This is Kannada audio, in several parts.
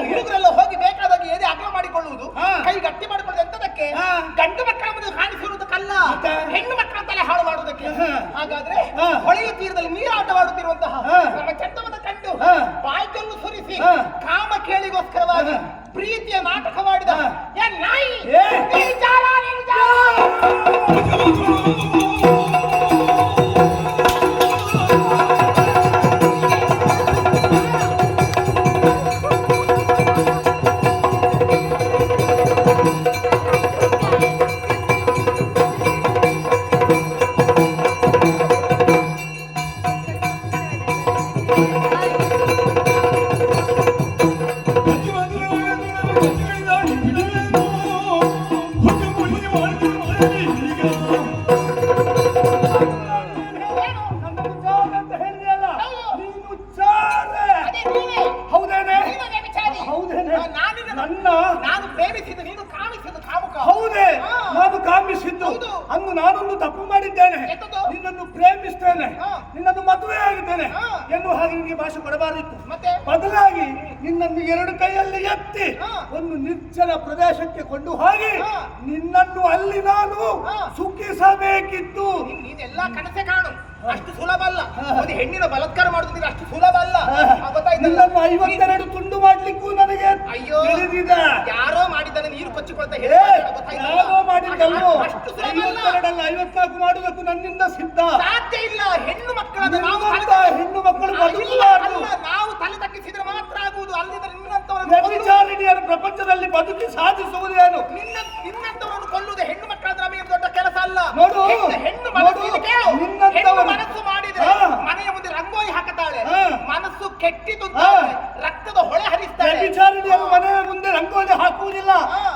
ಹುಡುಗರೆಲ್ಲ ಹೋಗಿ ಬೇಕಾದಾಗ ಏನೇ ಅಗಲ ಮಾಡಿಕೊಳ್ಳುವುದು, ಕೈ ಗಟ್ಟಿ ಮಾಡಿಕೊಳ್ಳುವುದು ಎಂತದಕ್ಕೆ? ಗಂಡು ಮಕ್ಕಳ ಮುಂದೆ ಕಾಣಿಸಿರುವುದಕ್ಕಲ್ಲ, ಹೆಣ್ಣು ಮಕ್ಕಳ ತಲೆ ಹಾಳು ಮಾಡುವುದಕ್ಕೆ. ಹಾಗಾದ್ರೆ ಹೊಳೆಯ ತೀರದಲ್ಲಿ ನೀರಾಟವಾಡುತ್ತಿರುವಂತಹ ನಮ್ಮ ಚಂದವದ ಕಂಡು ಬಾಯ್ಕಲ್ಲು ಸುರಿಸಿ ಕಾಮ ಕೇಳಿಗೋಸ್ಕರವಾಗಿ ಪ್ರೀತಿಯ ನಾಟಕವಾಡಿದ ನಾಯಿ ನಾನು ಪ್ರೇಮಿಸಿದ್ದು ನೀನು ಕಾಮಿಸಿದ್ದು ಕಾಮುಕ. ಹೌದೇ, ನಾನು ಕಾಮಿಸಿದ್ದು ಅಂದು ನಾನೊಂದು ತಪ್ಪು ಮಾಡಿದ್ದೇನೆ. ನಿನ್ನನ್ನು ಪ್ರೇಮಿಸ್ತೇನೆ, ನಿನ್ನನ್ನು ಮದುವೆ ಆಗಿದ್ದೇನೆ ಎನ್ನುವ ಹಾಗೆ ನಿನಗೆ ಭಾಷೆ ಕೊಡಬಾರಿತ್ತು. ಬದಲಾಗಿ ನಿನ್ನನ್ನು ಎರಡು ಕೈಯಲ್ಲಿ ಎತ್ತಿ ಒಂದು ನಿರ್ಜನ ಪ್ರದೇಶಕ್ಕೆ ಕೊಂಡು ಹೋಗಿ ನಿನ್ನನ್ನು ಅಲ್ಲಿ ನಾನು ಸುಖಿಸಬೇಕಿತ್ತು. ನೀನೆಲ್ಲ ಕನಸೆ ಕಾಣು, ಅಷ್ಟು ಸುಲಭ ಅಲ್ಲ. ಒಂದು ಹೆಣ್ಣಿನ ಬಲಾತ್ಕಾರ ಮಾಡುವುದಿಲ್ಲ, ಅಷ್ಟು ಸುಲಭ ಅಲ್ಲ. ನಿನ್ನನ್ನು 52 ತುಂಡು ಮಾಡ್ಲಿಕ್ಕೂ ನನಗೆ ಅಯ್ಯೋ ಯಾರೋ ಮಾಡಿದ್ದಾನೆ, ನೀರು ಕೊಚ್ಚಿಕೊಳ್ತಾ ಯಾರೋ ಮಾಡಿದ್ದಲ್ಲ, 54 ಮಾಡುವುದಕ್ಕೂ ನನ್ನಿಂದ ಸಿದ್ಧ. ಸಾಧ್ಯ ಇಲ್ಲ. ಹೆಣ್ಣು ಮಕ್ಕಳಾದ ಹೆಣ್ಣು ಮಕ್ಕಳು ಬದುಕಲಾರದು. ನಾವು ತಲೆ ತಗ್ಗಿಸಿದ್ರೆ ಮಾತ್ರ ಆಗುವುದು. ಅಲ್ಲಿದ್ರೆ ವ್ಯಭಿಚಾರಿಣಿಯರು ಪ್ರಪಂಚದಲ್ಲಿ ಬದುಕಿ ಸಾಧಿಸುವುದೇನು? ನಿನ್ನಂತವರನ್ನು ಕೊಲ್ಲುವುದು ಹೆಣ್ಣು ಮಕ್ಕಳ ನಮಗೆ ದೊಡ್ಡ ಕೆಲಸ ಅಲ್ಲ. ನೋಡು, ಹೆಣ್ಣು ಮನಸ್ಸು ಮಾಡಿದ್ರೆ ಮನೆಯ ಮುಂದೆ ರಂಗೋಲಿ ಹಾಕುತ್ತಾಳೆ, ಮನಸ್ಸು ಕೆಟ್ಟಿದ್ದು ರಕ್ತದ ಹೊಳೆ ಹರಿಸ್ತಾಳೆ. ವ್ಯಭಿಚಾರಿಣಿಯರು ಮನೆಯ ಮುಂದೆ ರಂಗೋಲಿ ಹಾಕುವುದಿಲ್ಲ,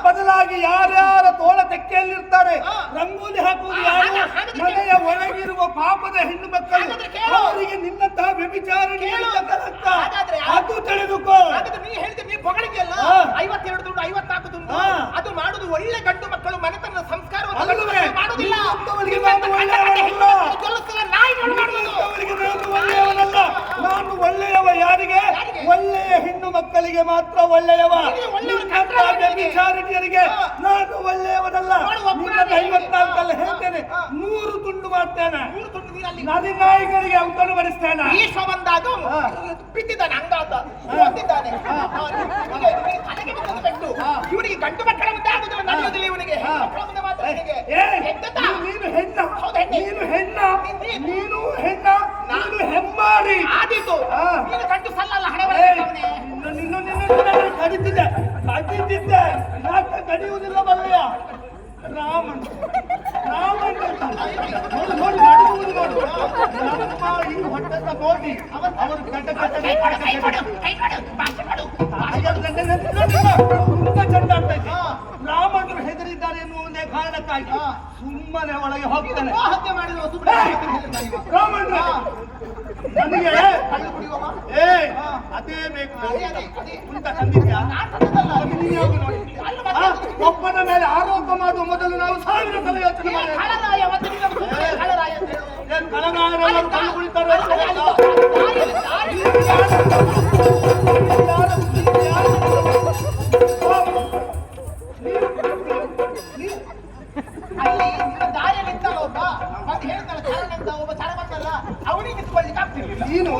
ಬದಲಾಗಿ ಯಾರ್ಯಾರ ತೋಳ ತೆಕ್ಕೆಯಲ್ಲಿರ್ತಾರೆ ರಂಗೋಲಿ ಹಾಕುವುದು ಯಾರು? ಮನೆಯ ಒಳಗಿರುವ ಪಾಪದ ಹೆಣ್ಣು ಮಕ್ಕಳು. ಅವರಿಗೆ ನಿನ್ನಂತಹ ವ್ಯಭಿಚಾರಿಣಿ ಅದು ತಿಳಿದುಕೋ. ನೀ ಹೇಳಿದ್ರೆ ನೀ ಹೊಗಳಿದೆಯಲ್ಲ, 52 ದುಂಡು 54 ದುಂಡು ಅದು ಮಾಡುದು ಒಳ್ಳೆ ಗಂಡು ಮಕ್ಕಳು ಮನೆತನ ಸಂಸ್ಕಾರವನ್ನು ಮಾಡುವುದಿಲ್ಲ. ನಾನು ಒಳ್ಳೆಯವ ಯಾರಿಗೆ? ಒಳ್ಳೆಯ ಹೆಣ್ಣು ಮಕ್ಕಳಿಗೆ ಮಾತ್ರ ಒಳ್ಳೆಯವ. ವ್ಯಭಿಚಾರಿಣಿಯರಿಗೆ ನಾನು ಒಳ್ಳೆಯವನಲ್ಲ. 54 ಹೇಳ್ತೇನೆ, 100 ತುಂಡು ಮಾಡ್ತೇನೆ. ನದಿನಾಯಿಗಳಿಗೆ ಔತಣ ಬಡಿಸ್ತೇನೆ. ಈಶ್ವ ಬಂದಾಗ ಬಿದ್ದಿದ್ದಾನೆ, ಅಂಗಾತ ಬಂದಿದ್ದಾನೆ. ಇವನಿಗೆ ಗಂಡು ಮಕ್ಕಳ ಮುಂದೆ ಆಗುದಿಲ್ಲ, ನಡೆಯುವುದಿಲ್ಲ ಇವನಿಗೆ. ಮಕ್ಕಳ ಮುಂದೆ ಮಾತ್ರ ನೀನು ಹೆಣ್ಣ, ನೀನು ಹೆಣ್ಣ, ನೀನು ಹೆಣ್ಣ, ನಾನು ಹೆಮ್ಮಾರಿ ಆದೀತು. ನೀನು ಗಂಡು ಸಲ್ಲಲ್ಲ, ಹಣೆ ಕಡಿತಿದ್ದೆ ಕಡಿತಿದ್ದೆ ಯಾಕೆ ಕಡಿಯುವುದಿಲ್ಲ ಬಲ್ಲಯ್ಯ? ರಾಮನ್ ರಾಮನ್ ನೋಡಿ ನಡುವುದು ನೋಡು. ನಮ್ಮ ಈ ಹೊಟ್ಟೆದ ನೋಡಿ ಅವರು ಗಡ್ಡ ಚಂದ ಆಗ್ತೈತಿ. ರಾಮಣ್ರು ಹೆದರಿದ್ದಾರೆ ಎನ್ನುವ ಒಂದೇ ಕಾರಣಕ್ಕಾಗಿ ಸುಮ್ಮನೆ ಒಳಗೆ ಹೋಗ್ತಾನೆ. ಹತ್ಯೆ ಮಾಡಿರುವ ರಾಮಣ್ಣ ನನಗೆ ಅದೇ ಬೇಕು. ಉಂಟ ತಂದಿದ್ಯಾ? ಒಬ್ಬನ ಮೇಲೆ ಆರೋಪ ಮಾಡುವ ಮೊದಲು ನಾವು 1000 ಸಲ ಯೋಚನೆ ನೀನು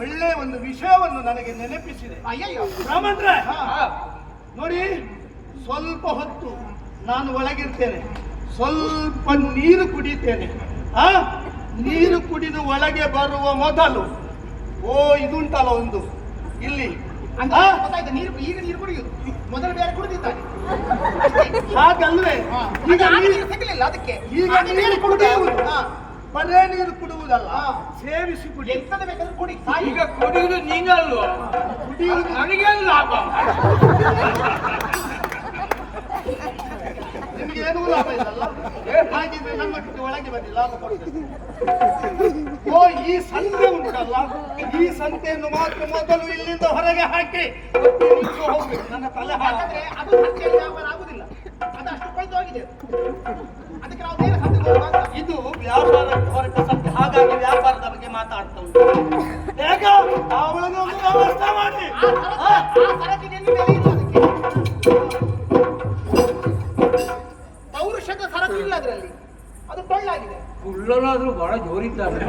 ಒಳ್ಳೆಯ ಒಂದು ವಿಷಯವನ್ನು ನನಗೆ ನೆನಪಿಸಿದೆ. ರಾಮಣ್ರೆ ನೋಡಿ, ಸ್ವಲ್ಪ ಹೊತ್ತು ನಾನು ಒಳಗಿರ್ತೇನೆ, ಸ್ವಲ್ಪ ನೀರು ಕುಡಿತೇನೆ. ನೀರು ಕುಡಿದು ಒಳಗೆ ಬರುವ ಮೊದಲು ಓ ಇದುಂಟಲ್ಲ ಒಂದು ಇಲ್ಲಿ ಅಂತ ಗೊತ್ತಾಯ್ತು. ಈಗ ನೀರು ಕುಡಿಯುದು, ಮೊದಲು ಬೇರೆ ಕುಡಿದಿದ್ದಾನೆ. ಹಾಗಲ್ವೇ ಈಗ ನೀರು ಸಿಗಲಿಲ್ಲ ಅದಕ್ಕೆ. ಈಗ ನೀರು ಕುಡಿಯುವುದು ಬರೇ ನೀರು ಕುಡುವುದಲ್ಲ, ಸೇವಿಸಿ ಕುಡಿ. ಎಂತದ ಬೇಕಾದ್ರೂ ಕುಡಿ. ಈಗ ಕುಡಿಯುವುದು ನೀನಲ್ವಾ? ಕುಡಿಯುವುದು ನನಗೇನು ಲಾಭ? ನಿಮ್ಗೇನೂ ಲಾಭ ಇಲ್ಲಲ್ಲ. ಹಾಗಿದ್ರೆ ನಮ್ಮೊಟ್ಟಿಗೆ ಒಳಗೆ ಬನ್ನಿ, ಲಾಭ ಕೊಡ್ತೇನೆ. ಓ ಈ ಸಂತೆ ಉಂಟಲ್ಲ, ಈ ಸಂತೆಯನ್ನು ಮಾತ್ರ ಮೊದಲು ಇಲ್ಲಿಂದ ಹೊರಗೆ ಹಾಕಿ ಹೋಗ್ಬೇಕು. ನನ್ನ ತಲೆ ಯಾಕಂದ್ರೆ ಅದು ಸಂತೆಯಲ್ಲಿ ವ್ಯಾಪಾರ ಆಗುದಿಲ್ಲ, ಅದು ಅಷ್ಟು ಕೊಳ್ತು ಹೋಗಿದೆ. ಅದಕ್ಕೆ ನಾವು ಬೇರೆ ಸಂತೆ ಹೋಗುವ ಅಂತ. ಇದು ವ್ಯಾಪಾರ ಹೊರಟ ಸಂತೆ, ಹಾಗಾಗಿ ವ್ಯಾಪಾರದ ಬಗ್ಗೆ ಮಾತಾಡ್ತಾ ಉಂಟು. ಬೇಗ ಅವಳನ್ನು ಒಂದು ವ್ಯವಸ್ಥೆ ಮಾಡಿ. ಆ ಸರಕಿಗೆ ಎಲ್ಲಿ ಬೆಲೆ ಇಲ್ಲ ಅದಕ್ಕೆ. ಪೌರುಷದ ಸರಕು ಇಲ್ಲ ಅದರಲ್ಲಿ, ಅದು ಟೊಳ್ಳಾಗಿದೆ. ಕುಳ್ಳನಾದ್ರೂ ಬಹಳ ಜೋರಿದ್ದಾರೆ.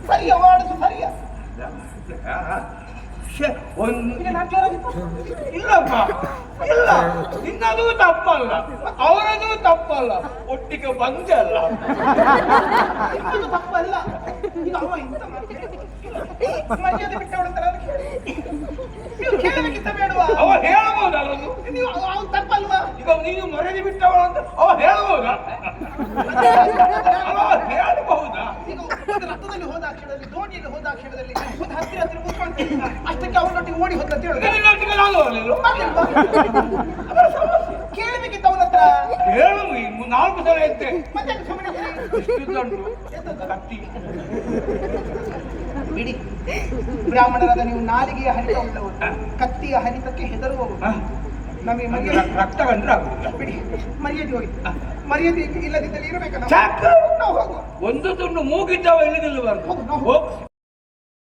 ಸರಿಯ ಮಾಡುದು ಸರಿಯ. ಒಂದು ನಾನು ಜೋರಾಗಿತ್ತು. ಇಲ್ಲಪ್ಪ, ಇಲ್ಲ, ನಿನ್ನದು ತಪ್ಪಲ್ಲ, ಅವರದು ತಪ್ಪಲ್ಲ, ಒಟ್ಟಿಗೆ ಬಂದೆ ಅಲ್ಲ. ಇದು ತಪ್ಪಲ್ಲ. ಈಗ ಅವ ಇಂತ ಮರ್ಯಾದೆ ಬಿಟ್ಟವಳಂತ ನೀವು ಕೇಳಬೇಕಿತ್ತ ಬೇಡವಾ? ಅವ ಹೇಳಬಹುದಲ್ಲ ಅದು? ನೀವು ಅವ್ನು ತಪ್ಪಲ್ವಾ? ಈಗ ನೀನು ಮರೆದು ಬಿಟ್ಟವಳ ಅಂತ ಅವ ಹೇಳಬಹುದಾ? ಅವ ಹೇಳಬಹುದಾ? ಈಗ ಒಂದು ರಥದಲ್ಲಿ ಹೋದ ಕ್ಷಣದಲ್ಲಿ, ದೋಣಿಯಲ್ಲಿ ಹೋದ ಕ್ಷಣದಲ್ಲಿ ಒಂದು ಹತ್ತಿರ ಹತ್ತಿರ ಕೂತ್ಕೊಳ್ತೇನೆ, ಅಷ್ಟಕ್ಕೆ ಅವನೊಟ್ಟಿಗೆ ಓಡಿ ಹೋದ ಅಂತ ಹೇಳುದು. ನಿನ್ನೊಟ್ಟಿಗೆ ನಾನು ಹೋಗಲಿಲ್ಲ. ಕೇಳಬೇಕಿತ್ತ ಅವನ ಹತ್ರ. ಹೇಳು, 4 ಸಲ ಎತ್ತೆ. ಮತ್ತೆ ಅದು ಸುಮ್ಮನೆ ಇಷ್ಟುದುಂಟು ಕತ್ತಿ. ಬಿಡಿ, ಬ್ರಾಹ್ಮಣರಾದ ನೀವು ನಾಲಿಗೆಯ ಹರಿತ ಉಳ್ಳವರು, ಕತ್ತಿಯ ಹರಿತಕ್ಕೆ ಹೆದರುವವರು. ನಮಗೆ ಮರ್ಯಾದೆ ರಕ್ತ ಕಂಡ್ರೆ ಆಗುದಿಲ್ಲ. ಬಿಡಿ, ಮರ್ಯಾದೆ ಹೋಗಿ. ಮರ್ಯಾದೆ ಇಲ್ಲದಿದ್ದಲ್ಲಿ ಇರಬೇಕಲ್ಲ. ಚಾಕು. ನಾವು ಹೋಗುವ. ಒಂದು ತುಂಡು ಮೂಗಿದ್ದವ ಇಲ್ಲಿ ನಿಲ್ಲಬಾರ್ದು. ಹೋಗು, ನಾವು ಹೋಗು.